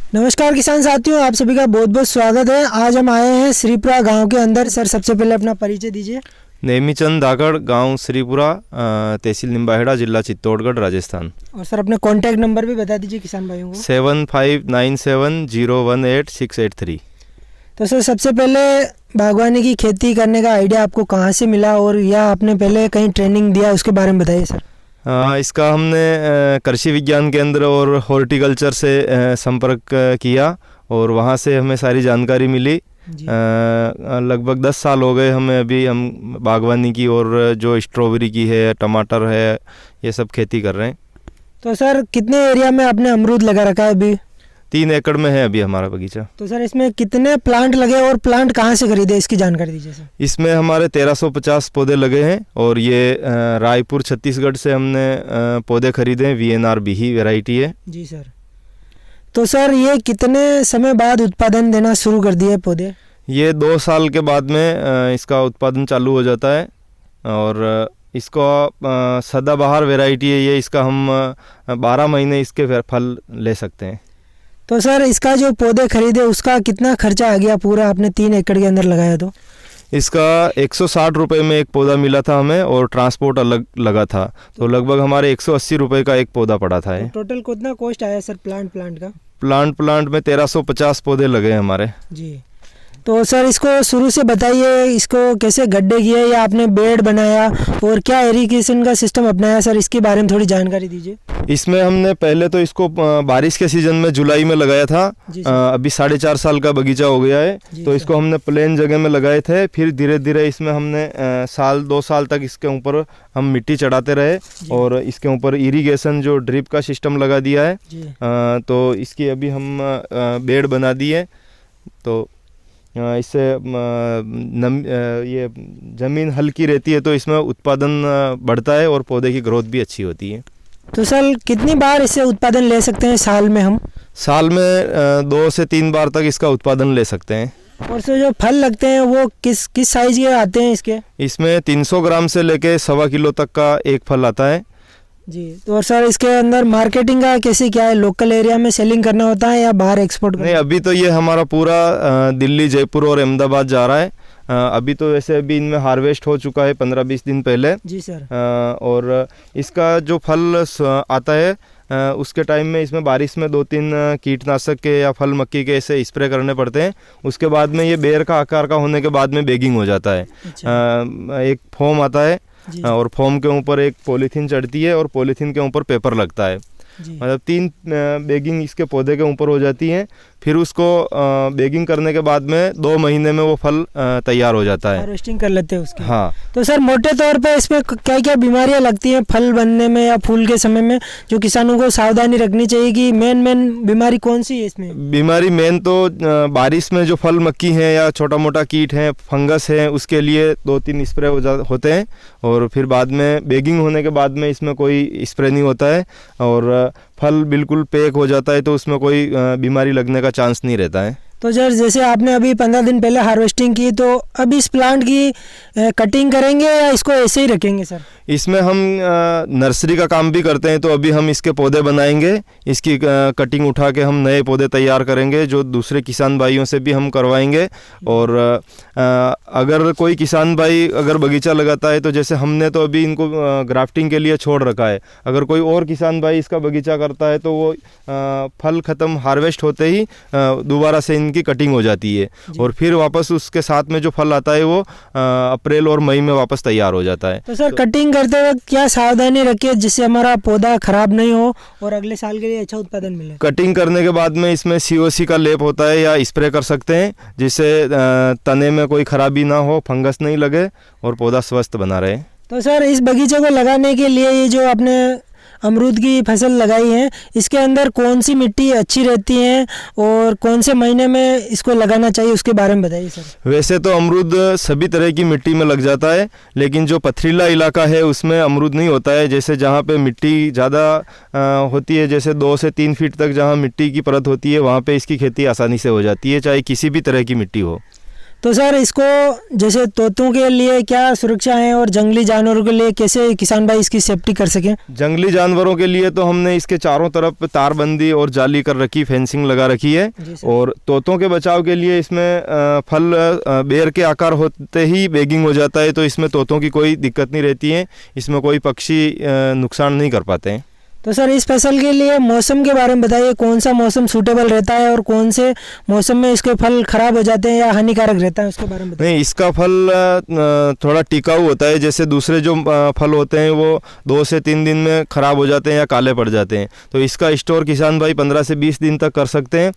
नमस्कार किसान साथियों, आप सभी का बहुत बहुत स्वागत है। आज हम आए हैं श्रीपुरा गांव के अंदर। सर, सबसे पहले अपना परिचय दीजिए। नेमीचंद दागड़, गांव श्रीपुरा, तहसील निम्बाहेड़ा, जिला चित्तौड़गढ़, राजस्थान। और सर अपना कॉन्टैक्ट नंबर भी बता दीजिए किसान भाइयों को। 7597018683। तो सर, सबसे पहले बागवानी की खेती करने का आइडिया आपको कहाँ से मिला, और या आपने पहले कहीं ट्रेनिंग दिया, उसके बारे में बताइए सर। इसका हमने कृषि विज्ञान केंद्र और हॉर्टिकल्चर से संपर्क किया और वहाँ से हमें सारी जानकारी मिली। लगभग 10 साल हो गए हमें। अभी हम बागवानी की और जो स्ट्रॉबेरी की है, टमाटर है, ये सब खेती कर रहे हैं। तो सर, कितने एरिया में आपने अमरूद लगा रखा है अभी? 3 एकड़ में है अभी हमारा बगीचा। तो सर, इसमें कितने प्लांट लगे और प्लांट कहाँ से खरीदे, इसकी जानकारी दीजिए सर। इसमें हमारे 1350 पौधे लगे हैं और ये रायपुर छत्तीसगढ़ से हमने पौधे खरीदे हैं। VNR बिही वैरायटी है। जी सर। तो सर, ये कितने समय बाद उत्पादन देना शुरू कर दिए पौधे? ये 2 साल के बाद में इसका उत्पादन चालू हो जाता है और इसको सदाबहार वैरायटी है ये। इसका हम 12 महीने इसके फल ले सकते हैं। तो सर, इसका जो पौधे खरीदे उसका कितना खर्चा आ गया पूरा, आपने 3 एकड़ के अंदर लगाया तो? इसका 160 रुपये में एक पौधा मिला था हमें और ट्रांसपोर्ट अलग लगा था, तो लगभग हमारे 180 रुपये का एक पौधा पड़ा था। तो टोटल कितना कॉस्ट आया सर प्लांट का? प्लांट में 1350 पौधे लगे हमारे। जी। तो सर, इसको शुरू से बताइए, इसको कैसे गड्ढे किए या आपने बेड बनाया, और क्या इरिगेशन का सिस्टम अपनाया सर, इसके बारे में थोड़ी जानकारी दीजिए। इसमें हमने पहले तो इसको बारिश के सीजन में जुलाई में लगाया था। अभी 4.5 साल का बगीचा हो गया है, तो इसको हमने प्लेन जगह में लगाए थे। फिर धीरे धीरे इसमें हमने 2 साल तक इसके ऊपर हम मिट्टी चढ़ाते रहे और इसके ऊपर इरिगेशन जो ड्रिप का सिस्टम लगा दिया है। तो इसकी अभी हम बेड बना दिए, तो इससे ये ज़मीन हल्की रहती है तो इसमें उत्पादन बढ़ता है और पौधे की ग्रोथ भी अच्छी होती है। तो सर, कितनी बार इससे उत्पादन ले सकते हैं साल में हम? साल में 2 से 3 बार तक इसका उत्पादन ले सकते हैं। और सर, जो फल लगते हैं वो किस साइज के आते हैं इसके? इसमें 300 ग्राम से लेके 1.25 किलो तक का एक फल आता है। जी। तो सर, इसके अंदर मार्केटिंग का कैसे क्या है? लोकल एरिया में सेलिंग करना होता है या बाहर एक्सपोर्ट करना? नहीं, अभी तो ये हमारा पूरा दिल्ली, जयपुर और अहमदाबाद जा रहा है। अभी तो वैसे अभी इनमें हार्वेस्ट हो चुका है 15-20 दिन पहले। जी सर। और इसका जो फल आता है उसके टाइम में इसमें बारिश में 2-3 कीटनाशक के या फल मक्खी के ऐसे स्प्रे करने पड़ते हैं। उसके बाद में ये बेर का आकार का होने के बाद में बेगिंग हो जाता है। एक फोम आता है और फोम के ऊपर एक पॉलीथीन चढ़ती है और पॉलीथीन के ऊपर पेपर लगता है। मतलब 3 बेगिंग इसके पौधे के ऊपर हो जाती हैं। फिर उसको बेगिंग करने के बाद में 2 महीने में वो फल तैयार हो जाता है। हार्वेस्टिंग कर लेते हैं उसकी। हाँ। तो सर, मोटे तौर पे इसमें क्या क्या बीमारियां लगती हैं फल बनने में या फूल के समय में, जो किसानों को सावधानी रखनी चाहिए कि मेन बीमारी कौन सी है इसमें? बीमारी मेन तो बारिश में जो फल मक्खी हैं या छोटा मोटा कीट है, फंगस है, उसके लिए 2-3 स्प्रे होते हैं। और फिर बाद में बेगिंग होने के बाद में इसमें कोई स्प्रे नहीं होता है और फल बिल्कुल पैक हो जाता है, तो उसमें कोई बीमारी लगने का चांस नहीं रहता है। तो सर, जैसे आपने अभी 15 दिन पहले हार्वेस्टिंग की, तो अब इस प्लांट की कटिंग करेंगे या इसको ऐसे ही रखेंगे सर? इसमें हम नर्सरी का काम भी करते हैं, तो अभी हम इसके पौधे बनाएंगे। इसकी कटिंग उठा के हम नए पौधे तैयार करेंगे, जो दूसरे किसान भाइयों से भी हम करवाएंगे। और अगर कोई किसान भाई अगर बगीचा लगाता है, तो जैसे हमने तो अभी इनको ग्राफ्टिंग के लिए छोड़ रखा है। अगर कोई और किसान भाई इसका बगीचा करता है तो वो फल ख़त्म हार्वेस्ट होते ही दोबारा से इनकी कटिंग हो जाती है और फिर वापस उसके साथ में जो फल आता है वो अप्रैल और मई में वापस तैयार हो जाता है। तो सर, कटिंग करते वक्त क्या सावधानी रखिए जिससे हमारा पौधा खराब नहीं हो और अगले साल के लिए अच्छा उत्पादन मिले? कटिंग करने के बाद में इसमें COC का लेप होता है या स्प्रे कर सकते हैं, जिससे तने में कोई खराबी ना हो, फंगस नहीं लगे और पौधा स्वस्थ बना रहे। तो सर, इस बगीचे को लगाने के लिए ये जो आपने अमरूद की फसल लगाई है, इसके अंदर कौन सी मिट्टी अच्छी रहती है और कौन से महीने में इसको लगाना चाहिए, उसके बारे में बताइए सर। वैसे तो अमरूद सभी तरह की मिट्टी में लग जाता है, लेकिन जो पथरीला इलाका है उसमें अमरूद नहीं होता है। जैसे जहाँ पे मिट्टी ज़्यादा होती है, जैसे 2 से 3 फीट तक जहाँ मिट्टी की परत होती है, वहाँ पे इसकी खेती आसानी से हो जाती है, चाहे किसी भी तरह की मिट्टी हो। तो सर इसको जैसे तोतों के लिए क्या सुरक्षा है और जंगली जानवरों के लिए कैसे किसान भाई इसकी सेफ्टी कर सकें? जंगली जानवरों के लिए तो हमने इसके चारों तरफ तारबंदी और जाली कर रखी, फेंसिंग लगा रखी है। और तोतों के बचाव के लिए इसमें फल बेर के आकार होते ही बैगिंग हो जाता है, तो इसमें तोतों की कोई दिक्कत नहीं रहती है, इसमें कोई पक्षी नुकसान नहीं कर पाते हैं। तो सर इस फसल के लिए मौसम के बारे में बताइए, कौन सा मौसम सूटेबल रहता है और कौन से मौसम में इसके फल खराब हो जाते हैं या हानिकारक रहता है, उसके बारे में बताइए। नहीं, इसका फल थोड़ा टिकाऊ होता है। जैसे दूसरे जो फल होते हैं वो 2 से 3 दिन में ख़राब हो जाते हैं या काले पड़ जाते हैं, तो इसका स्टोर किसान भाई 15 से 20 दिन तक कर सकते हैं,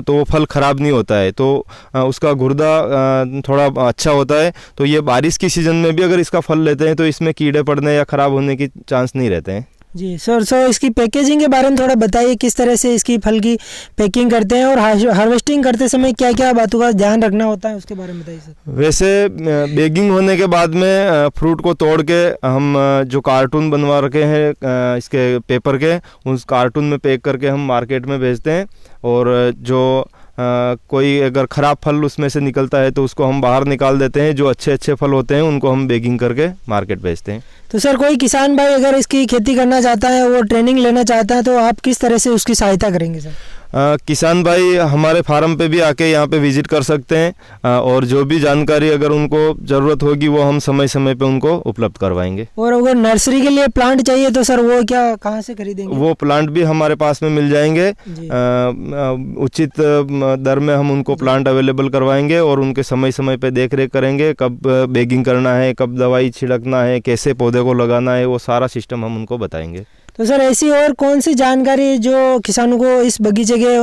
तो वो फल ख़राब नहीं होता है। तो उसका गुर्दा थोड़ा अच्छा होता है। तो ये बारिश की सीज़न में भी अगर इसका फल लेते हैं तो इसमें कीड़े पड़ने या ख़राब होने की चांस नहीं रहते हैं। जी सर, इसकी पैकेजिंग के बारे में थोड़ा बताइए, किस तरह से इसकी फल की पैकिंग करते हैं और हार्वेस्टिंग करते समय क्या क्या बातों का ध्यान रखना होता है, उसके बारे में बताइए सर। वैसे बैगिंग होने के बाद में फ्रूट को तोड़ के हम जो कार्टून बनवा रखे हैं इसके पेपर के, उस कार्टून में पैक करके हम मार्केट में भेजते हैं। और जो कोई अगर ख़राब फल उसमें से निकलता है तो उसको हम बाहर निकाल देते हैं। जो अच्छे अच्छे फल होते हैं उनको हम बैगिंग करके मार्केट भेजते हैं। तो सर कोई किसान भाई अगर इसकी खेती करना चाहता है, वो ट्रेनिंग लेना चाहता है, तो आप किस तरह से उसकी सहायता करेंगे सर? किसान भाई हमारे फार्म पे भी आके यहाँ पे विजिट कर सकते हैं, और जो भी जानकारी अगर उनको ज़रूरत होगी वो हम समय समय पे उनको उपलब्ध करवाएंगे। और अगर नर्सरी के लिए प्लांट चाहिए तो सर वो क्या कहाँ से खरीदेंगे? वो प्लांट भी हमारे पास में मिल जाएंगे। उचित दर में हम उनको प्लांट अवेलेबल करवाएंगे और उनके समय समय पे देख रेख करेंगे, कब बैगिंग करना है, कब दवाई छिड़कना है, कैसे पौधे को लगाना है, वो सारा सिस्टम हम उनको बताएंगे। तो सर ऐसी और कौन सी जानकारी जो किसानों को इस बगीचे के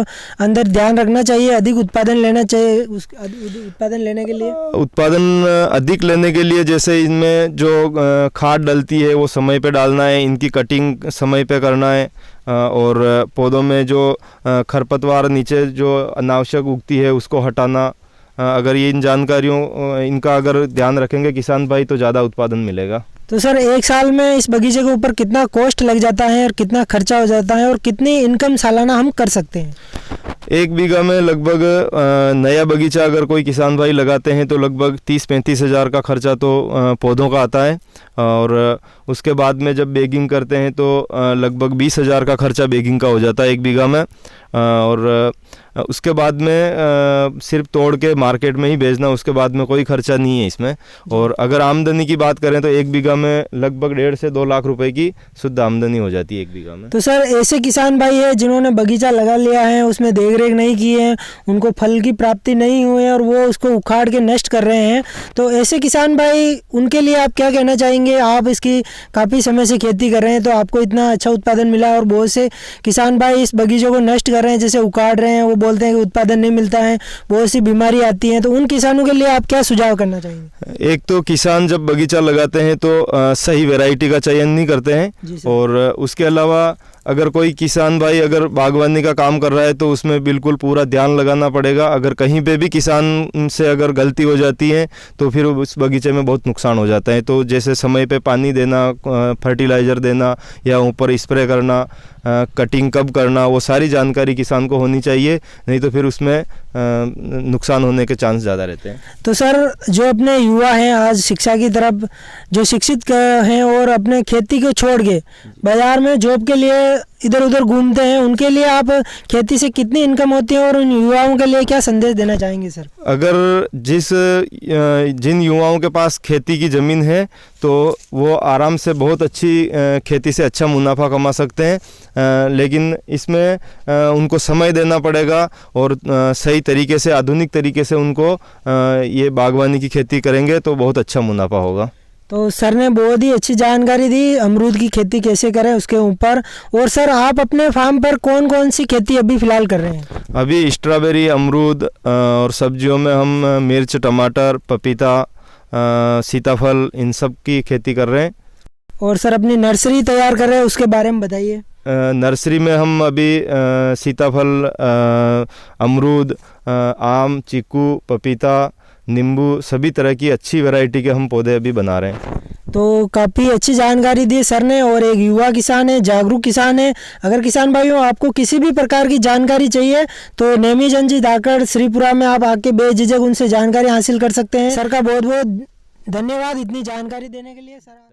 अंदर ध्यान रखना चाहिए अधिक उत्पादन लेना चाहिए, उत्पादन लेने के लिए? उत्पादन अधिक लेने के लिए जैसे इनमें जो खाद डलती है वो समय पे डालना है, इनकी कटिंग समय पे करना है, और पौधों में जो खरपतवार नीचे जो अनावश्यक उगती है उसको हटाना। अगर ये इन जानकारियों इनका अगर ध्यान रखेंगे किसान भाई तो ज़्यादा उत्पादन मिलेगा। तो सर एक साल में इस बगीचे के ऊपर कितना कॉस्ट लग जाता है और कितना खर्चा हो जाता है और कितनी इनकम सालाना हम कर सकते हैं? 1 बीघा में लगभग नया बगीचा अगर कोई किसान भाई लगाते हैं तो लगभग 30-35 हज़ार का खर्चा तो पौधों का आता है। और उसके बाद में जब बैगिंग करते हैं तो लगभग 20 हज़ार का खर्चा बैगिंग का हो जाता है 1 बीघा में। और उसके बाद में सिर्फ तोड़ के मार्केट में ही बेचना, उसके बाद में कोई खर्चा नहीं है इसमें। और अगर आमदनी की बात करें तो 1 बीघा में लगभग 1.5 से 2 लाख रुपए की शुद्ध आमदनी हो जाती है 1 बीघा में। तो सर ऐसे किसान भाई है जिन्होंने बगीचा लगा लिया है, उसमें देख रेख नहीं की है, उनको फल की प्राप्ति नहीं हुई है और वो उसको उखाड़ के नष्ट कर रहे हैं, तो ऐसे किसान भाई उनके लिए आप क्या कहना चाहेंगे? आप इसकी काफ़ी समय से खेती कर रहे हैं तो आपको इतना अच्छा उत्पादन मिला, और बहुत से किसान भाई इस बगीचों को नष्ट कर रहे हैं, जैसे उखाड़ रहे हैं, वो बोलते हैं कि उत्पादन नहीं मिलता है, बहुत सी बीमारी आती है, तो उन किसानों के लिए आप क्या सुझाव करना चाहेंगे? एक तो किसान जब बगीचा लगाते हैं तो सही वैरायटी का चयन नहीं करते हैं, और उसके अलावा अगर कोई किसान भाई अगर बागवानी का काम कर रहा है तो उसमें बिल्कुल पूरा ध्यान लगाना पड़ेगा। अगर कहीं पे भी किसान से अगर गलती हो जाती है तो फिर उस बगीचे में बहुत नुकसान हो जाता है। तो जैसे समय पे पानी देना, फर्टिलाइज़र देना या ऊपर स्प्रे करना, कटिंग कब करना, वो सारी जानकारी किसान को होनी चाहिए, नहीं तो फिर उसमें नुकसान होने के चांस ज़्यादा रहते हैं। तो सर जो अपने युवा हैं आज शिक्षा की तरफ जो शिक्षित हैं और अपने खेती को छोड़ के बाज़ार में जॉब के लिए इधर उधर घूमते हैं, उनके लिए आप खेती से कितनी इनकम होती है और उन युवाओं के लिए क्या संदेश देना चाहेंगे सर? अगर जिन युवाओं के पास खेती की ज़मीन है तो वो आराम से बहुत अच्छी खेती से अच्छा मुनाफा कमा सकते हैं, लेकिन इसमें उनको समय देना पड़ेगा और सही तरीके से, आधुनिक तरीके से उनको ये बागवानी की खेती करेंगे तो बहुत अच्छा मुनाफा होगा। तो सर ने बहुत ही अच्छी जानकारी दी अमरूद की खेती कैसे करें उसके ऊपर। और सर आप अपने फार्म पर कौन कौन सी खेती अभी फ़िलहाल कर रहे हैं? अभी स्ट्रॉबेरी, अमरूद और सब्जियों में हम मिर्च, टमाटर, पपीता, सीताफल, इन सब की खेती कर रहे हैं। और सर अपनी नर्सरी तैयार कर रहे हैं उसके बारे में बताइए। नर्सरी में हम अभी सीताफल, अमरूद, आम, चीकू, पपीता, नींबू, सभी तरह की अच्छी वैरायटी के हम पौधे अभी बना रहे हैं। तो काफ़ी अच्छी जानकारी दी सर ने, और एक युवा किसान है, जागरूक किसान है। अगर किसान भाइयों आपको किसी भी प्रकार की जानकारी चाहिए तो नेमीचंद जी धाकड़ श्रीपुरा में आप आके बेझिझक उनसे जानकारी हासिल कर सकते हैं। सर का बहुत बहुत धन्यवाद इतनी जानकारी देने के लिए सर।